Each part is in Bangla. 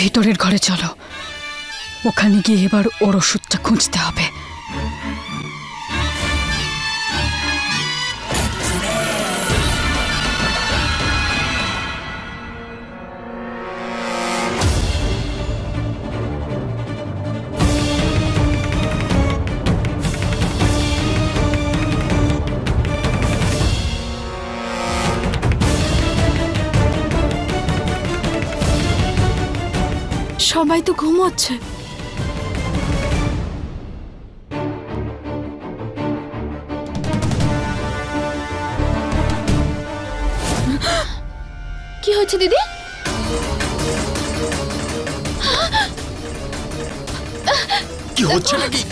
ভিতরের ঘরে চলো, ওখানে গিয়ে এবার ওর ওষুধটা খুঁজতে হবে। সবাই তো ঘুমোচ্ছে। কি হচ্ছে দিদি? কি হচ্ছে নাকি?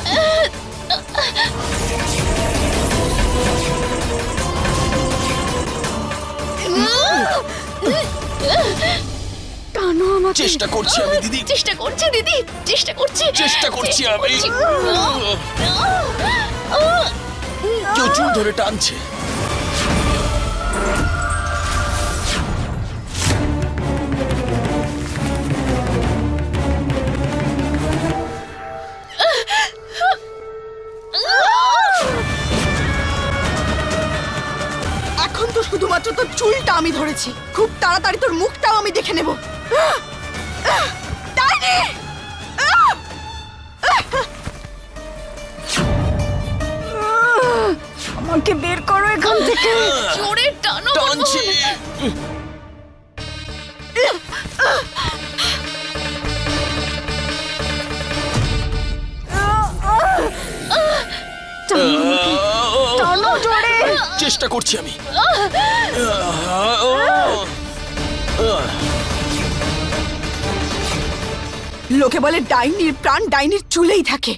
চেষ্টা করছি আমি দিদি, চেষ্টা করছি দিদি, চেষ্টা করছি আমি। কেউ চুল ধরে টানছে। এখন তো শুধুমাত্র তোর চুলটা আমি ধরেছি, খুব তাড়াতাড়ি তোর মুখটাও আমি দেখে নেব। আমাকে বের করো এখান থেকে। জোরে টানো। টানছি। টানো জোরে। চেষ্টা করছি আমি। লোকে বলে ডাইনির প্রাণ ডাইনির চুলেই থাকে।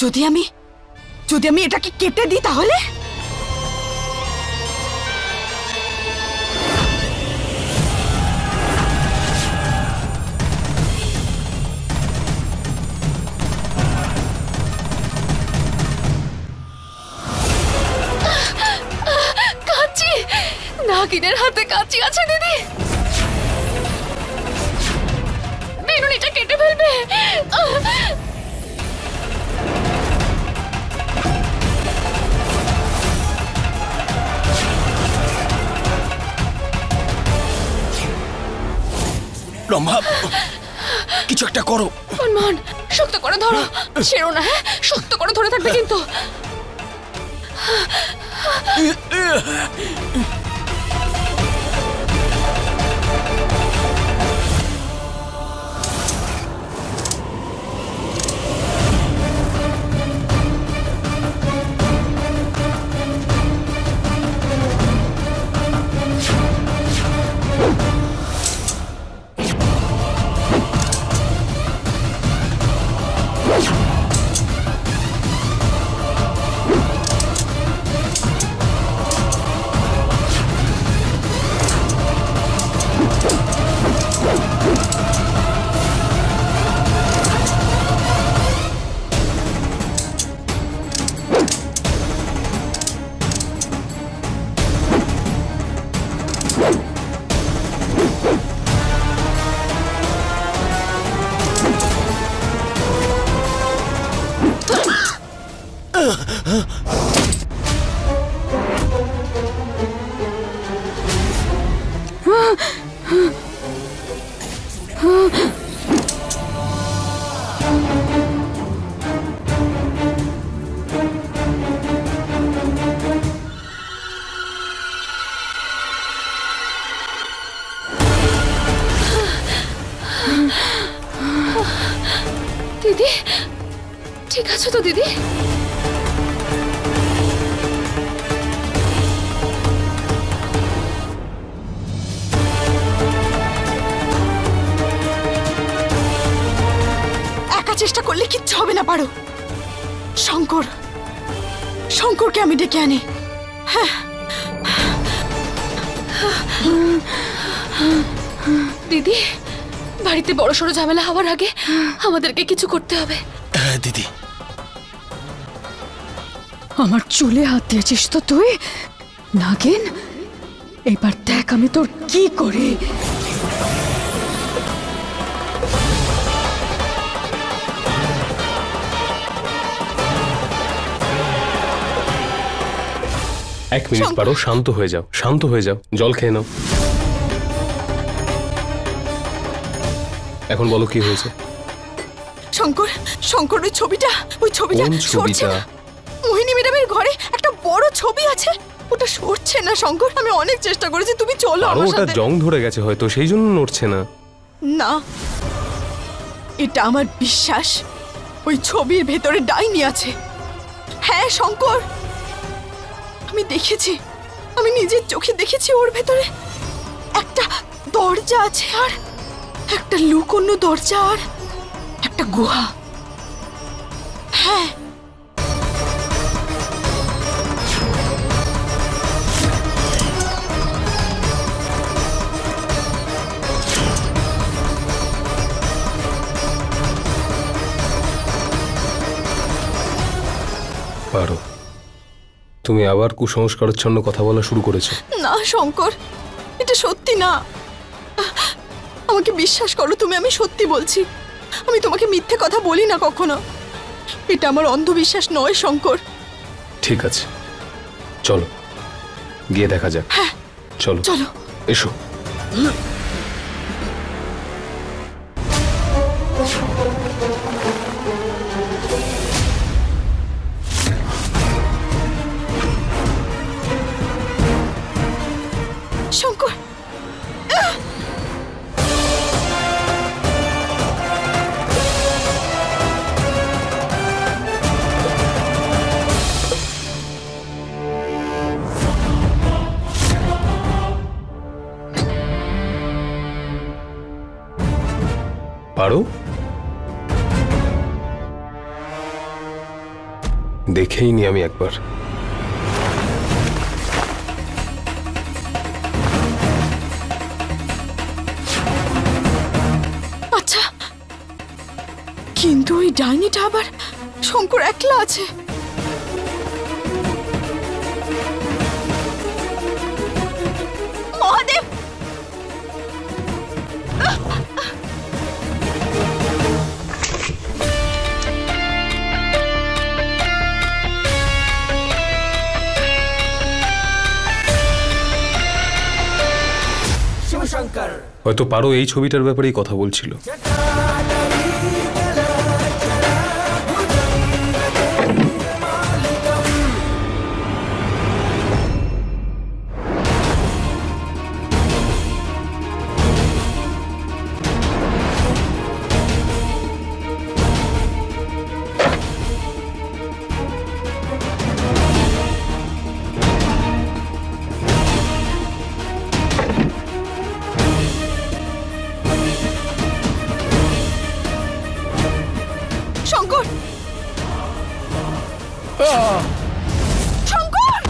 যদি আমি এটাকে কেটে দিই তাহলে? কাঁচি, নাগিনের হাতে কাঁচি আছে দিদি। বেগুনিটা কেটে ফেলবে। রম্ভা, কিছু একটা করো। মনমোহন, শক্ত করে ধরো, ছেড়ো না। হ্যাঁ, শক্ত করে ধরে থাকবে কিন্তু। দিদি, ঠিক আছে তো দিদি? একা চেষ্টা করলে কিচ্ছু হবে না, পারো। শঙ্করকে আমি ডেকে আনি। হ্যাঁ। দিদি, বাড়িতে বড়সড় ঝামেলা হওয়ার আগে আমাদেরকে কিছু করতে হবে। হ্যাঁ দিদি। আমার চুলে হাত দিয়েছিস তো তুই নাগিন, এবার দেখ আমি তোর কি করি। এক মিনিট পারো, শান্ত হয়ে যাও, শান্ত হয়ে যাও, জল খেয়ে নাও। এখন বলো কি হয়েছে। শঙ্কর, শঙ্কর ওই ছবিটা কোন সরছে ছবিটা? না। মোহিনী ম্যাডামের ঘরে একটা বড় ছবি আছে, ওটা সরছে না শঙ্কর। আমি অনেক চেষ্টা করেছি, তুমি চলো আরো আমার ওটা সাথে। জং ধরে গেছে হয়তো, সেই জন্য নড়ছে না। না, এটা আমার বিশ্বাস, ওই ছবির ভেতরে ডাইনি আছে। হ্যাঁ শঙ্কর, আমি দেখেছি, আমি নিজের চোখে দেখেছি ওর ভেতরে একটা দরজা আছে, আর একটা লুকোনো দরজা, আর একটা গুহা। হ্যাঁ, পারো, তুমি আবার কুসংস্কারচ্ছন্ন কথা বলা শুরু করেছো। না শঙ্কর, এটা সত্যি না, আমাকে বিশ্বাস করো তুমি, আমি সত্যি বলছি। আমি তোমাকে মিথ্যে কথা বলি না কখনো, এটা আমার অন্ধবিশ্বাস নয় শঙ্কর। ঠিক আছে, চলো গিয়ে দেখা যাক। হ্যাঁ চলো চলো। এসো। শঙ্কর, পারো, দেখেই নি আমি একবার। আচ্ছা, কিন্তু ওই ডাইনিটা আবার শঙ্কর একলা আছে। মহাদেব, হয়তো পারো এই ছবিটার ব্যাপারেই কথা বলছিল। শঙ্কর, শঙ্কর,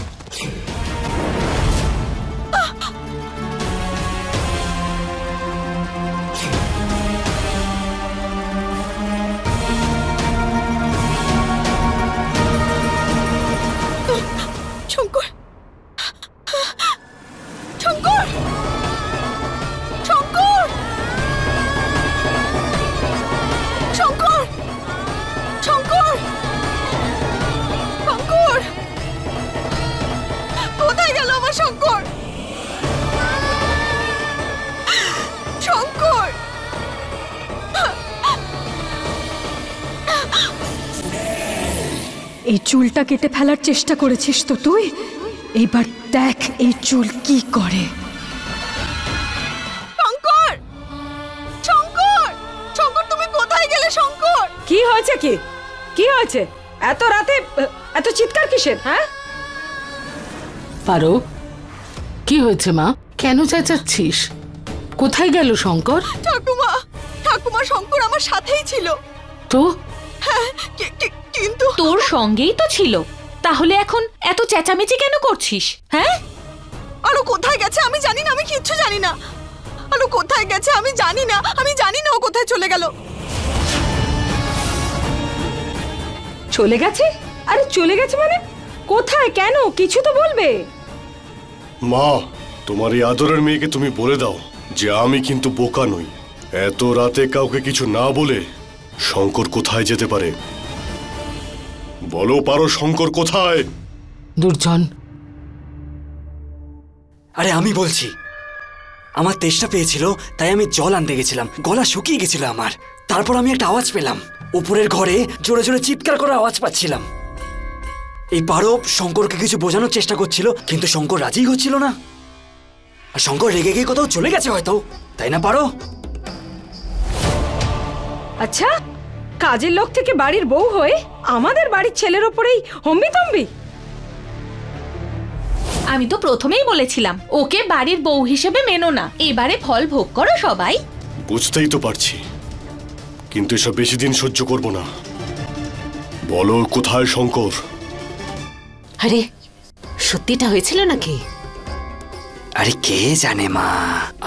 শঙ্কর, শঙ্কর, শঙ্কর, শঙ্কর, শঙ্কর, শঙ্কর, কোথায় গেল আমার শঙ্কর? শঙ্কর, এই চুলটা কেটে ফেলার চেষ্টা করেছিস তো তুই, এবার দেখ এই চুল কি করে। শঙ্কর, শঙ্কর, শঙ্কর, তুমি কোথায় গেলে শঙ্কর? কি হয়েছে? কি হয়েছে? এত রাতে এত চিৎকার কিসের? হ্যাঁ পারো, কি হয়েছে মা? কেন চেঁচাচ্ছিস? কোথায় গেল শঙ্কর? ঠাকুমা, ঠাকুমা, শঙ্কর আমার সাথেই ছিল। তো হ্যাঁ, কিন্তু তোর সঙ্গেই তো ছিল, তাহলে এখন এত চেঁচামেচি কেন করছিস? হ্যাঁ, আরো কোথায় গেছে আমি জানি না, আমি কিচ্ছু জানি না। আরো কোথায় গেছে আমি জানি না, আমি জানি না ও কোথায় চলে গেল। চলে গেছে? আরে চলে গেছে মানে কোথায়, কেন, কিছু তো বলবে। মা, তোমার এই আদরের মেয়েকে তুমি বলে দাও যে আমি কিন্তু বোকা নই। এত রাতে কাউকে কিছু না বলে শঙ্কর কোথায় যেতে পারে? বলো পারো, শঙ্কর কোথায়? দুর্জন, আরে আমি বলছি, আমার তেষ্টা পেয়েছিল তাই আমি জল আনতে গেছিলাম, গলা শুকিয়ে গেছিল আমার। তারপর আমি একটা আওয়াজ পেলাম, উপরের ঘরে জোরে জোরে চিৎকার করার আওয়াজ পাচ্ছিলাম। এই পারো শঙ্করকে কিছু বোঝানোর চেষ্টা করছিল, কিন্তু শঙ্কর রাজি হচ্ছিল না। আর শঙ্কর রেগে গিয়ে কোথাও চলে গেছে হয়তো, তাই না পারো? আচ্ছা, কাজের লোক থেকে বাড়ির বউ হয়ে আমাদের বাড়ির ছেলের ওপরেই হম্বি তম্বি। আমি তো প্রথমেই বলেছিলাম ওকে বাড়ির বউ হিসেবে মেনো না, এবারে ফল ভোগ করো সবাই। বুঝতেই তো পারছি, কিন্তু এসব বেশি দিন সহ্য করব না। বলো কোথায় শঙ্কর? আরে সত্যিটা হয়েছিল নাকি? আরে কে জানে মা,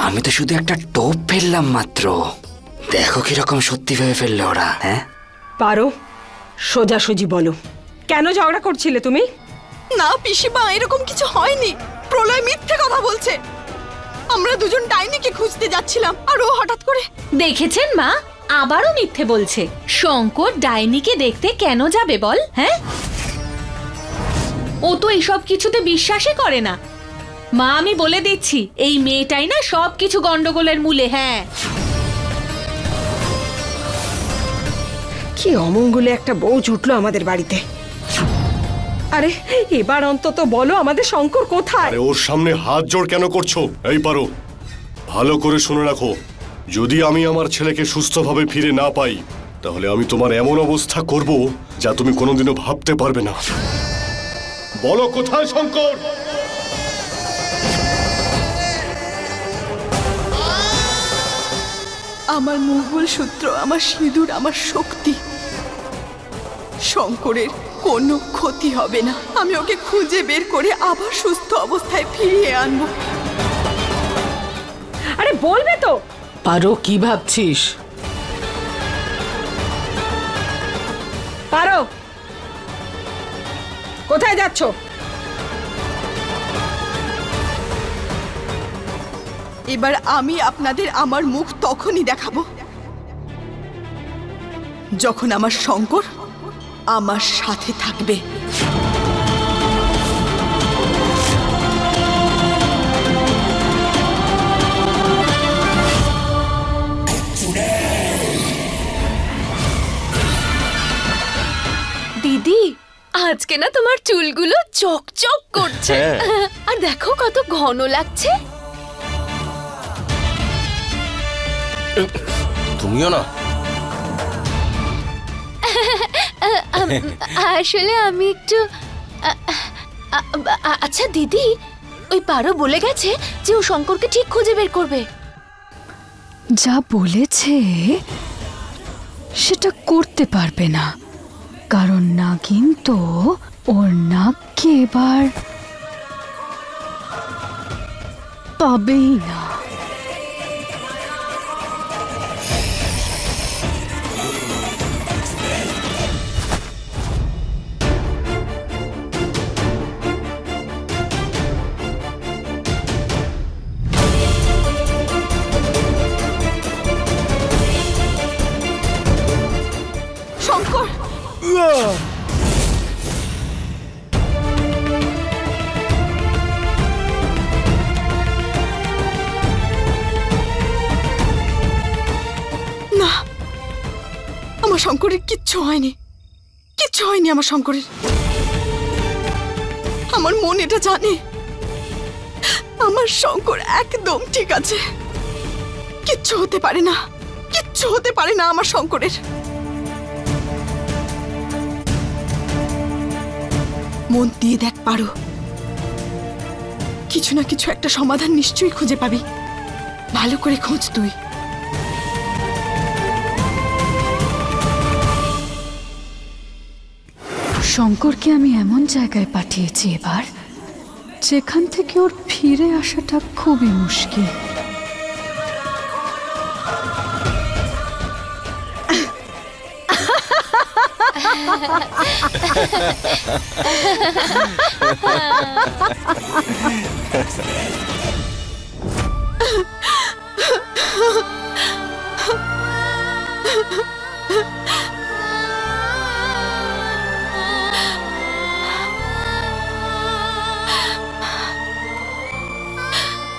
আমি তো শুধু একটা টোপ ফেললাম মাত্র। দেখো কিরকম সত্যি ভেবে ফেললো ওরা। হ্যাঁ পারো, সোজাসুজি বলো, কেন ঝগড়া করছিলে তুমি? না পিসিমা, এরকম কিছু হয়নি। প্রলয় মিথ্যে কথা বলছে। আমরা দুজন ডাইনিকে খুঁজতে যাচ্ছিলাম আর ও হঠাৎ করে। দেখেছেন মা, আবারও মিথ্যে বলছে। শঙ্কর ডাইনিকে দেখতে কেন যাবে বল? হ্যাঁ, ও তো এইসব কিছুতে বিশ্বাসই করে না। মা আমি বলে দিচ্ছি, এই মেয়েটাই না সব কিছু গন্ডগোলের মূলে। হ্যাঁ, কি অমঙ্গলে একটা বউ জুটলো আমাদের বাড়িতে। আরে এবার অন্তত বলো আমাদের শঙ্কর কোথায়? আরে ওর সামনে হাত জোড় কেন করছো? এই পারো, ভালো করে শুনে রাখো, যদি আমি আমার ছেলেকে সুস্থভাবে ফিরে না পাই তাহলে আমি তোমার এমন অবস্থা করব যা তুমি কোনোদিনও ভাবতে পারবে না। বলো কোথায় শঙ্কর? আমার মঙ্গল সূত্র, আমার সিঁদুর, আমার শক্তি। শঙ্করের কোনো ক্ষতি হবে না। আমি ওকে খুঁজে বের করে আবার সুস্থ অবস্থায় ফিরিয়ে আনবো। আরে বলবে তো। পারো, কি ভাবছিস? পারো, কোথায় যাচ্ছ? এবার আমি আপনাদের আমার মুখ তখনই দেখাবো যখন আমার শঙ্কর আমার সাথে থাকবে। দিদি, আজকে না তোমার চুলগুলো চকচক করছে। আর দেখো কত ঘন লাগছে। তুমিও না? আসলে আমি একটু আচ্ছা দিদি, ওই পারো বলে গেছে যে ও শঙ্করকে ঠিক খুঁজে বের করবে। যা বলেছে সেটা করতে পারবে না, কারণ নাগিন তো ওর নাককে এবার পাবেই না। শঙ্কর, না, আমার শঙ্করের কিচ্ছু হয়নি, কিচ্ছু হয়নি আমার শঙ্করের। আমার মন এটা জানে, আমার শঙ্কর একদম ঠিক আছে। কিচ্ছু হতে পারে না, কিচ্ছু হতে পারে না আমার শঙ্করের। মন দিয়ে দেখ পারো, কিছু না কিছু একটা সমাধান নিশ্চয়ই খুঁজে পাবি। ভালো করে খোঁজ তুই। শঙ্করকে আমি এমন জায়গায় পাঠিয়েছি এবার যেখান থেকে ওর ফিরে আসাটা খুবই মুশকিল।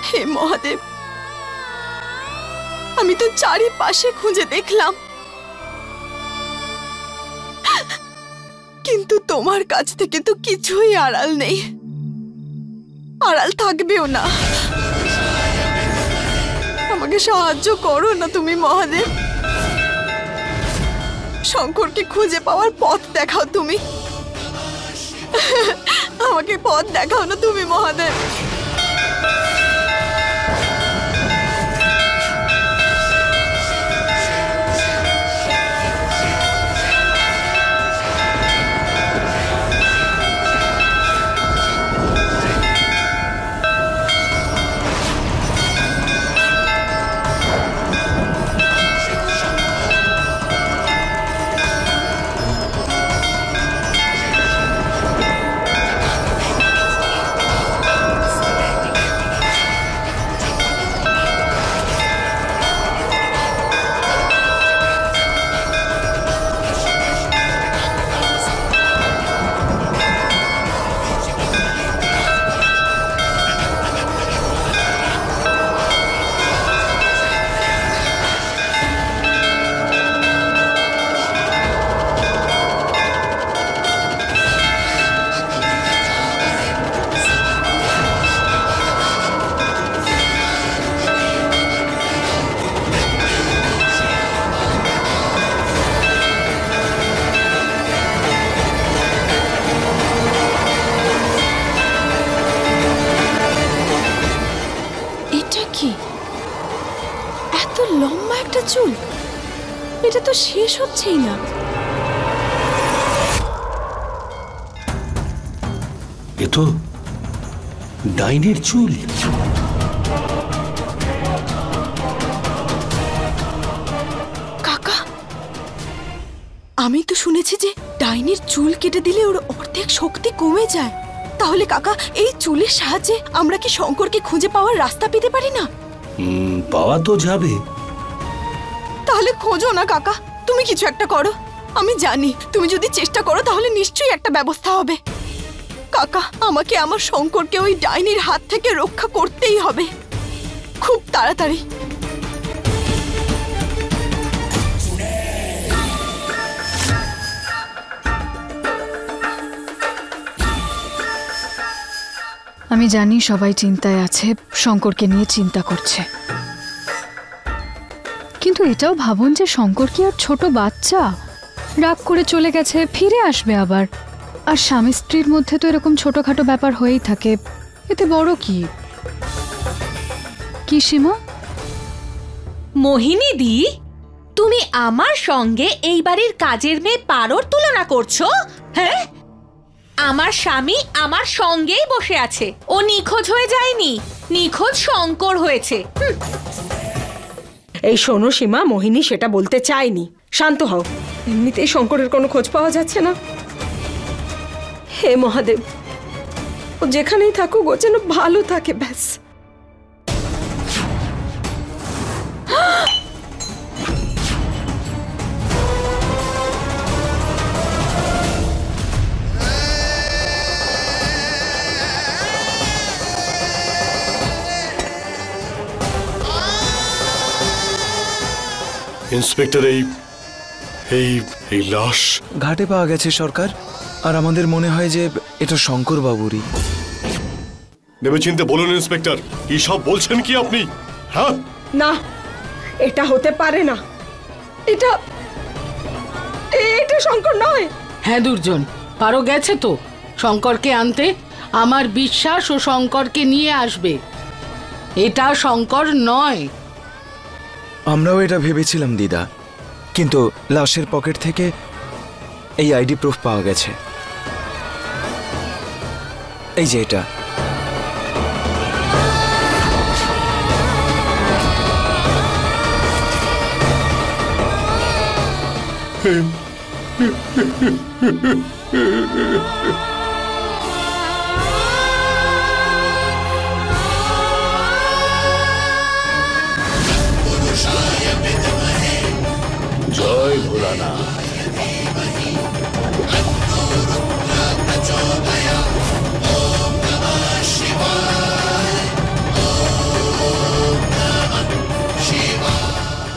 হে মহাদেব, আমি তো চারিপাশে খুঁজে দেখলাম, কিন্তু তোমার কাছ থেকে তো কিছুই আড়াল নেই, আড়াল থাকবেও না। আমাকে সাহায্য করো না তুমি মহাদেব, শঙ্করকে খুঁজে পাওয়ার পথ দেখাও তুমি, আমাকে পথ দেখাও না তুমি মহাদেব। লম্বা একটা চুল, এটা তো শেষ হচ্ছেই না। এ তো ডাইনের চুল। কাকা, আমি তো শুনেছি যে ডাইনির চুল কেটে দিলে ওর অর্ধেক শক্তি কমে যায়। তাহলে কাকা, এই চুলের সাহায্যে আমরা কি শঙ্করকে খুঁজে পাওয়ার রাস্তা পেতে পারি না? পাওয়া তো যাবে। তাহলে খোঁজো না কাকা, তুমি কিছু একটা করো। আমি জানি তুমি যদি চেষ্টা করো তাহলে নিশ্চয়ই একটা ব্যবস্থা হবে। কাকা, আমাকে আমার শঙ্করকে ওই ডাইনির হাত থেকে রক্ষা করতেই হবে, খুব তাড়াতাড়ি। আমি জানি সবাই চিন্তায় আছে, শঙ্করকে নিয়ে চিন্তা করছে, কিন্তু এটাও ভাবুন যে শঙ্কর কি আর ছোট বাচ্চা, রাগ করে চলে গেছে, ফিরে আসবে আবার। আর স্বামী স্ত্রীর মধ্যে তো এরকম ছোটখাটো ব্যাপার হয়েই থাকে, এতে বড় কি? কি সীমা? মোহিনী দি, তুমি আমার সঙ্গে এই বাড়ির কাজের মেয়ে পারোর তুলনা করছো? হ্যাঁ, আমার স্বামী আমার সঙ্গেই বসে আছে, ও নিখোঁজ হয়ে যায়নি, নিখোঁজ শঙ্কর হয়েছে। এই শোনো সীমা, মোহিনী সেটা বলতে চায়নি, শান্ত হও। এমনিতেই শঙ্করের কোনো খোঁজ পাওয়া যাচ্ছে না। হে মহাদেব, ও যেখানেই থাকুক ও যেন ভালো থাকে, ব্যাস। ইন্সপেক্টর, এই লাশ ঘাটে পাওয়া গেছে সরকার, আর আমাদের মনে হয় যে এটা শঙ্কর বাবুরই। ভেবেচিন্তে বলুন ইন্সপেক্টর, কি সব বলছেন কি আপনি? হ্যাঁ না, এটা হতে পারে না, এটা শঙ্কর নয়। হ্যাঁ দুর্জন, পারো গেছে তো শঙ্করকে আনতে। আমার বিশ্বাস ও শঙ্করকে নিয়ে আসবে, এটা শঙ্কর নয়। আমরাও এটা ভেবেছিলাম দিদা, কিন্তু লাশের পকেট থেকে এই আইডি প্রুফ পাওয়া গেছে, এই যে এটা। জয় ভোলানাথ।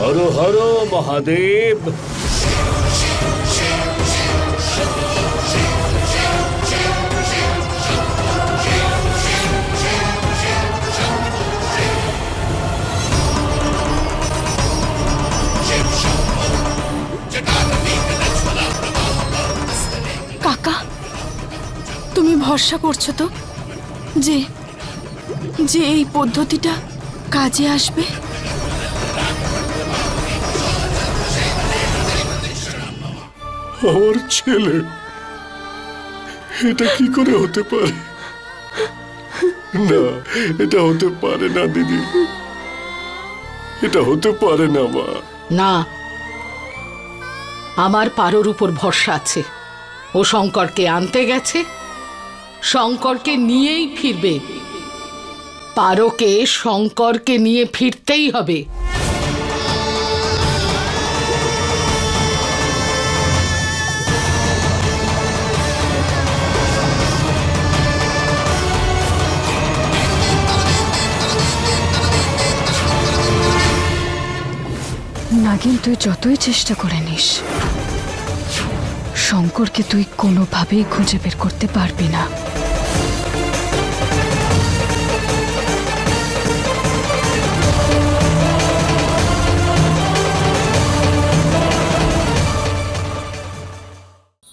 হর হর মহাদেব। কাকা, তুমি ভরসা করছো তো যে যে এই পদ্ধতিটা কাজে আসবে? আমার ছেলে, এটা কি করে হতে পারে? না, এটা হতে পারে না দিদি, এটা হতে পারে না মা। না, আমার পারোর উপর ভরসা আছে। ও শঙ্করকে আনতে গেছে, শঙ্করকে নিয়েই ফিরবে। পারোকে শঙ্করকে নিয়ে ফিরতেই হবে। নাগিন, তুই যতই চেষ্টা করে নিস, শঙ্করকে তুই কোনোভাবেই খুঁজে বের করতে পারবি না।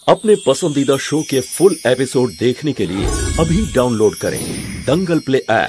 अपने पसंदीदा शो के फुल एपिसोड देखने के लिए अभी डाउनलोड करें दंगल प्ले ऐप।